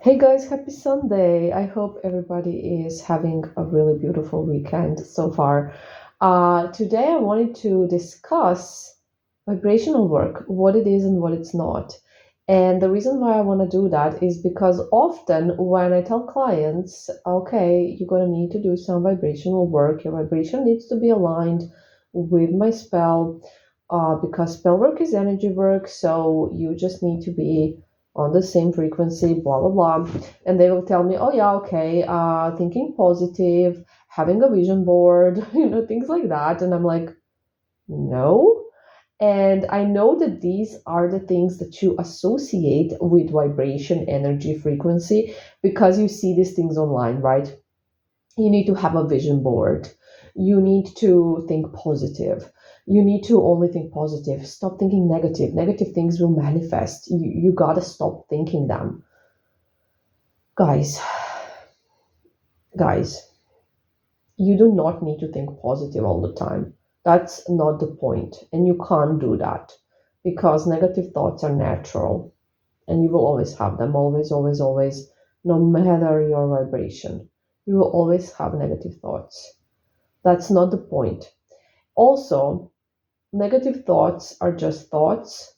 Hey guys, happy Sunday. I hope everybody is having a really beautiful weekend so far. Today I wanted to discuss vibrational work, what it is and what it's not. And the reason why I want to do that is because often when I tell clients, okay, you're going to need to do some vibrational work, your vibration needs to be aligned with my spell, because spell work is energy work, so you just need to be on the same frequency, blah, blah, blah. And they will tell me, oh, yeah, okay, thinking positive, having a vision board, things like that. And I'm like, no. And I know that these are the things that you associate with vibration, energy, frequency, because you see these things online, right? You need to have a vision board. You need to think positive. You need to only think positive. Stop thinking negative. Negative things will manifest. You gotta stop thinking them. Guys, guys, you do not need to think positive all the time. That's not the point. And you can't do that because negative thoughts are natural and you will always have them. Always, always, always, no matter your vibration. You will always have negative thoughts. That's not the point. Also, negative thoughts are just thoughts.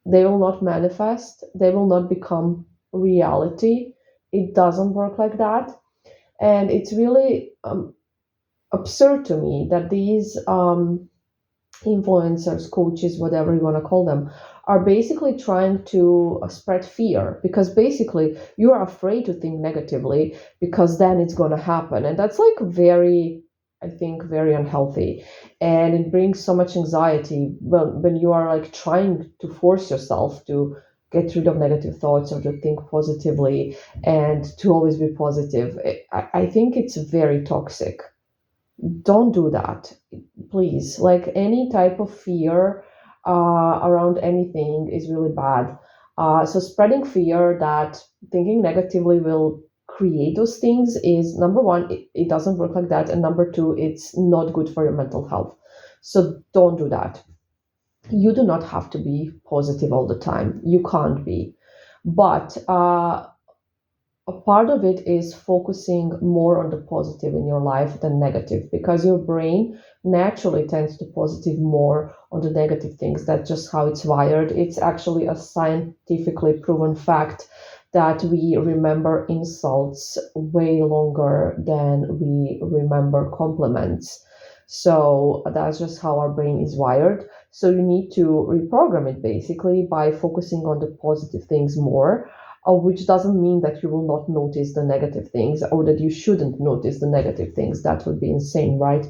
They will not manifest, they will not become reality. It doesn't work like that. And it's really absurd to me that these influencers, coaches, whatever you want to call them, are basically trying to spread fear because basically you're afraid to think negatively because then it's going to happen. And that's like very, I think, very unhealthy. And it brings so much anxiety when you are like trying to force yourself to get rid of negative thoughts or to think positively and to always be positive. I think it's very toxic. Don't do that, please. Like any type of fear around anything is really bad. So spreading fear that thinking negatively will create those things is number one, it doesn't work like that, and number two, it's not good for your mental health. So don't do that. You do not have to be positive all the time. You can't be, but a part of it is focusing more on the positive in your life than negative because your brain naturally tends to positive more on the negative things. That's just how it's wired. It's actually a scientifically proven fact that we remember insults way longer than we remember compliments. So that's just how our brain is wired. So you need to reprogram it basically by focusing on the positive things more, which doesn't mean that you will not notice the negative things or that you shouldn't notice the negative things. That would be insane, right?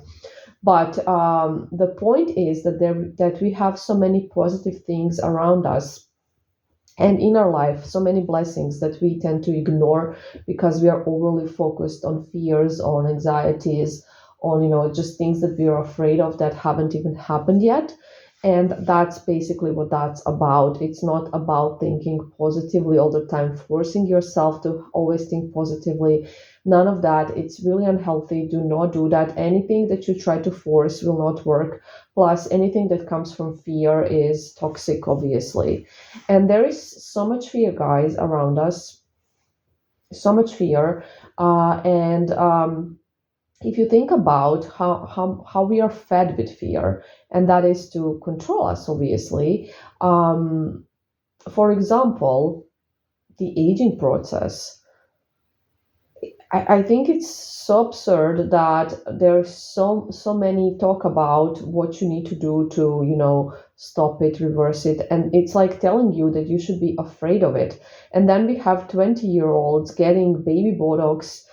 But the point is that we have so many positive things around us and in our life, so many blessings that we tend to ignore because we are overly focused on fears, on anxieties, on just things that we are afraid of that haven't even happened yet. And that's basically what that's about. It's not about thinking positively all the time, forcing yourself to always think positively. None of that. It's really unhealthy. Do not do that. Anything that you try to force will not work. Plus, anything that comes from fear is toxic, obviously. And there is so much fear, guys, around us, so much fear. And if you think about how we are fed with fear, and that is to control us, obviously. Um, for example, the aging process. I think it's so absurd that there's so many talk about what you need to do to stop it, reverse it, and it's like telling you that you should be afraid of it. And then we have 20-year-olds getting baby botox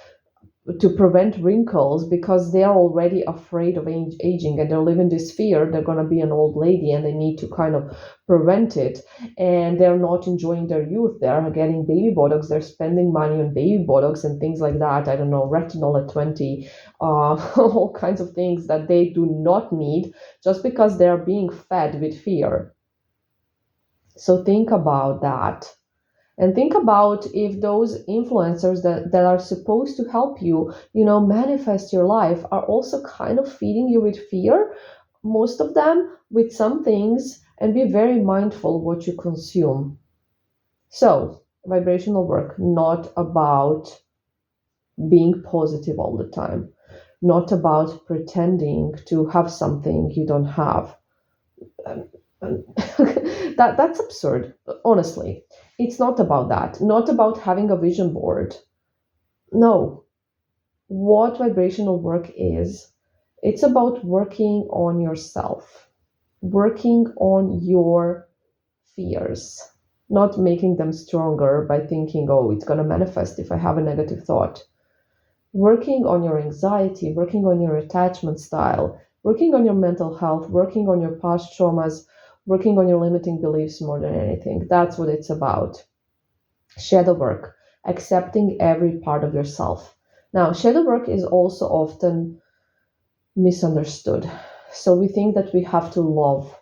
to prevent wrinkles because they are already afraid of aging and they're living this fear they're going to be an old lady and they need to kind of prevent it, and they're not enjoying their youth. They're getting baby botox, they're spending money on baby botox and things like that. I don't know, retinol at 20, all kinds of things that they do not need just because they're being fed with fear. So think about that. And think about if those influencers that are supposed to help you, manifest your life are also kind of feeding you with fear, most of them with some things, and be very mindful what you consume. So, vibrational work not about being positive all the time, not about pretending to have something you don't have. Um, that's absurd, honestly. It's not about that, not about having a vision board. No, what vibrational work is, it's about working on yourself, working on your fears, not making them stronger by thinking, oh, it's going to manifest if I have a negative thought. Working on your anxiety, working on your attachment style, working on your mental health, working on your past traumas, working on your limiting beliefs more than anything. That's what it's about. Shadow work, accepting every part of yourself. Now, shadow work is also often misunderstood. So we think that we have to love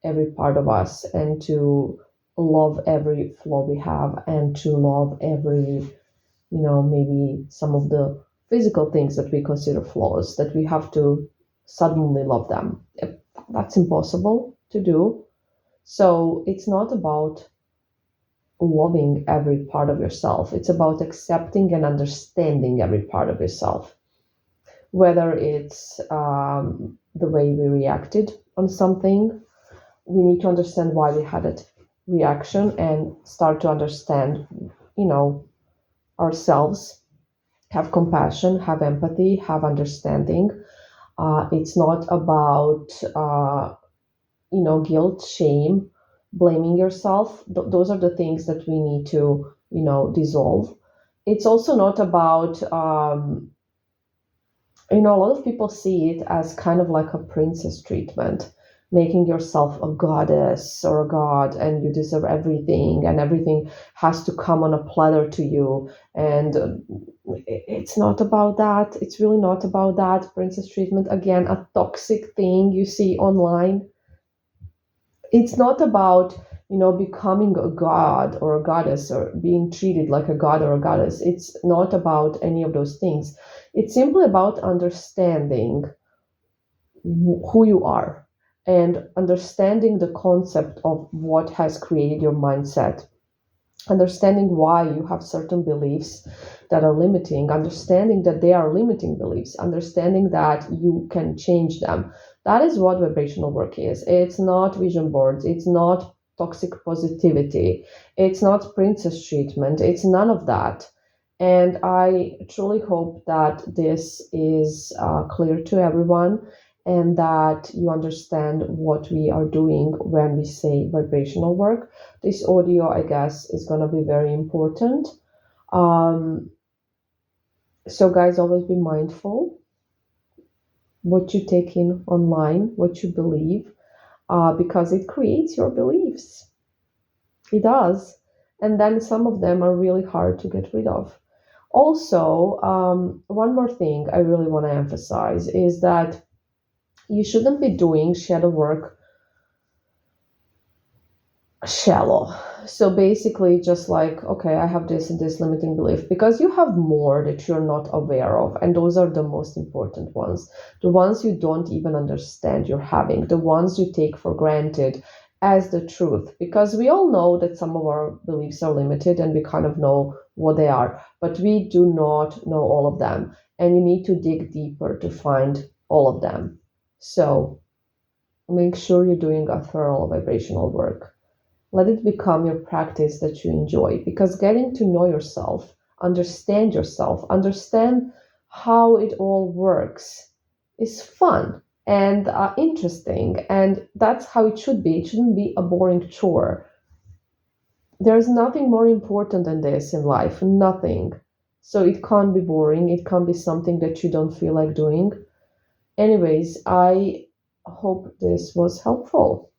every part of us and to love every flaw we have and to love every, maybe some of the physical things that we consider flaws, that we have to suddenly love them. That's impossible to do. So it's not about loving every part of yourself, it's about accepting and understanding every part of yourself, whether it's the way we reacted on something. We need to understand why we had that reaction and start to understand, you know, ourselves, have compassion, have empathy, have understanding. It's not about, guilt, shame, blaming yourself. Those are the things that we need to, dissolve. It's also not about, a lot of people see it as kind of like a princess treatment, making yourself a goddess or a god, and you deserve everything, and everything has to come on a platter to you. And it's not about that. It's really not about that. Princess treatment, again, a toxic thing you see online. It's not about, becoming a god or a goddess or being treated like a god or a goddess. It's not about any of those things. It's simply about understanding who you are and understanding the concept of what has created your mindset, understanding why you have certain beliefs that are limiting, understanding that they are limiting beliefs, understanding that you can change them. That is what vibrational work is. It's not vision boards, it's not toxic positivity, it's not princess treatment, it's none of that. And I truly hope that this is clear to everyone and that you understand what we are doing when we say vibrational work. This audio, I guess, is going to be very important. Um, so, guys, always be mindful what you take in online, what you believe, because it creates your beliefs. It does. And then some of them are really hard to get rid of. Also, one more thing I really want to emphasize is that you shouldn't be doing shadow work shallow. So basically, just like, okay, I have this and this limiting belief, because you have more that you're not aware of. And those are the most important ones. The ones you don't even understand you're having, the ones you take for granted as the truth. Because we all know that some of our beliefs are limited and we kind of know what they are, but we do not know all of them. And you need to dig deeper to find all of them. So make sure you're doing a thorough vibrational work. Let it become your practice that you enjoy, because getting to know yourself, understand how it all works is fun and interesting. And that's how it should be. It shouldn't be a boring chore. There's nothing more important than this in life, nothing. So it can't be boring. It can't be something that you don't feel like doing. Anyways, I hope this was helpful.